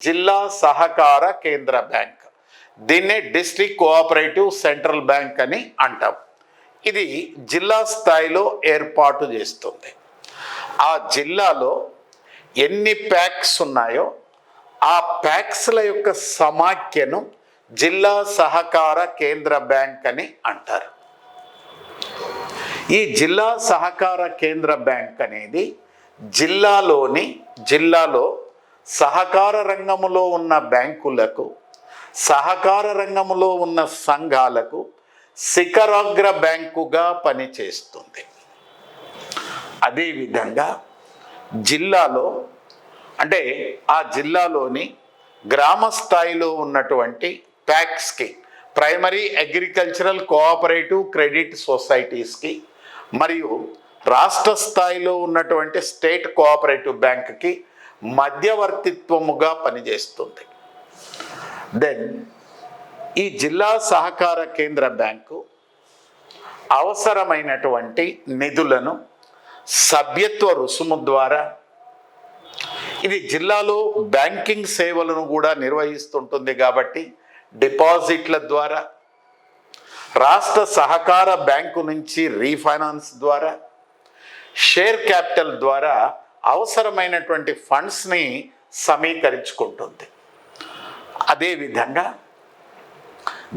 జిల్లా సహకార కేంద్ర బ్యాంక్, దీన్నే డిస్ట్రిక్ట్ కోఆపరేటివ్ సెంట్రల్ బ్యాంక్ అని అంటాం. ఇది జిల్లా స్థాయిలో ఏర్పాటు చేస్తుంది. ఆ జిల్లాలో ఎన్ని ప్యాక్స్ ఉన్నాయో ఆ ప్యాక్స్ల యొక్క సమాఖ్యను జిల్లా సహకార కేంద్ర బ్యాంక్ అని అంటారు. ఈ జిల్లా సహకార కేంద్ర బ్యాంక్ అనేది జిల్లాలో సహకార రంగములో ఉన్న బ్యాంకులకు, సహకార రంగములో ఉన్న సంఘాలకు శిఖరాగ్ర బ్యాంకుగా పనిచేస్తుంది. అదేవిధంగా జిల్లాలో అంటే ఆ జిల్లాలోని గ్రామ స్థాయిలో ఉన్నటువంటి ప్యాక్స్కి, ప్రైమరీ అగ్రికల్చరల్ కోఆపరేటివ్ క్రెడిట్ సొసైటీస్కి, మరియు రాష్ట్ర స్థాయిలో ఉన్నటువంటి స్టేట్ కోఆపరేటివ్ బ్యాంక్కి మధ్యవర్తిత్వముగా పనిచేస్తుంది. దెన్ ఈ జిల్లా సహకార కేంద్ర బ్యాంకు అవసరమైనటువంటి నిధులను సభ్యత్వ రుసుము ద్వారా, ఇది జిల్లాలో బ్యాంకింగ్ సేవలను కూడా నిర్వహిస్తుంటుంది కాబట్టి డిపాజిట్ల ద్వారా, రాష్ట్ర సహకార బ్యాంకు నుంచి రీఫైనాన్స్ ద్వారా, షేర్ క్యాపిటల్ ద్వారా అవసరమైనటువంటి ఫండ్స్ని సమీకరించుకుంటుంది. అదేవిధంగా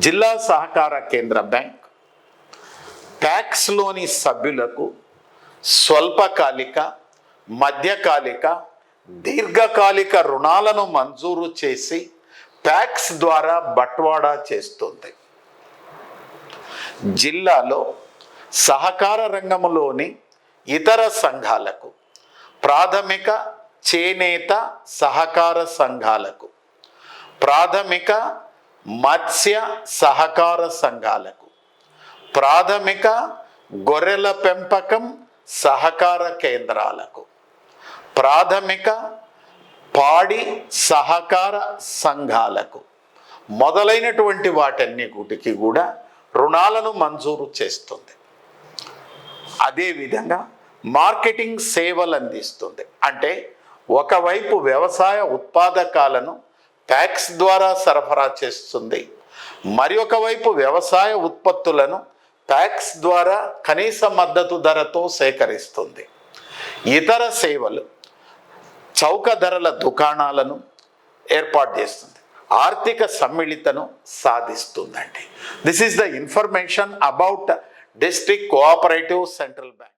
జిల్లా సహకార కేంద్ర బ్యాంక్ ప్యాక్స్లోని సభ్యులకు స్వల్పకాలిక, మధ్యకాలిక, దీర్ఘకాలిక రుణాలను మంజూరు చేసి ప్యాక్స్ ద్వారా బట్వాడా చేస్తుంది. జిల్లాలో సహకార రంగంలోని ఇతర సంఘాలకు, ప్రాథమిక చేనేత సహకార సంఘాలకు, ప్రాథమిక మత్స్య సహకార సంఘాలకు, ప్రాథమిక గొర్రెల పెంపకం సహకార కేంద్రాలకు, ప్రాథమిక పాడి సహకార సంఘాలకు మొదలైనటువంటి వాటన్నిటికి కూడా రుణాలను మంజూరు చేస్తుంది. అదేవిధంగా మార్కెటింగ్ సేవలు అందిస్తుంది. అంటే ఒకవైపు వ్యవసాయ ఉత్పాదకాలను ప్యాక్స్ ద్వారా సరఫరా చేస్తుంది, మరి ఒకవైపు వ్యవసాయ ఉత్పత్తులను ప్యాక్స్ ద్వారా కనీస మద్దతు ధరతో సేకరిస్తుంది. ఇతర సేవలు చౌక ధరల దుకాణాలను ఏర్పాటు చేస్తుంది, ఆర్థిక సమ్మిళితను సాధిస్తుందండి. This is the information about district cooperative central bank.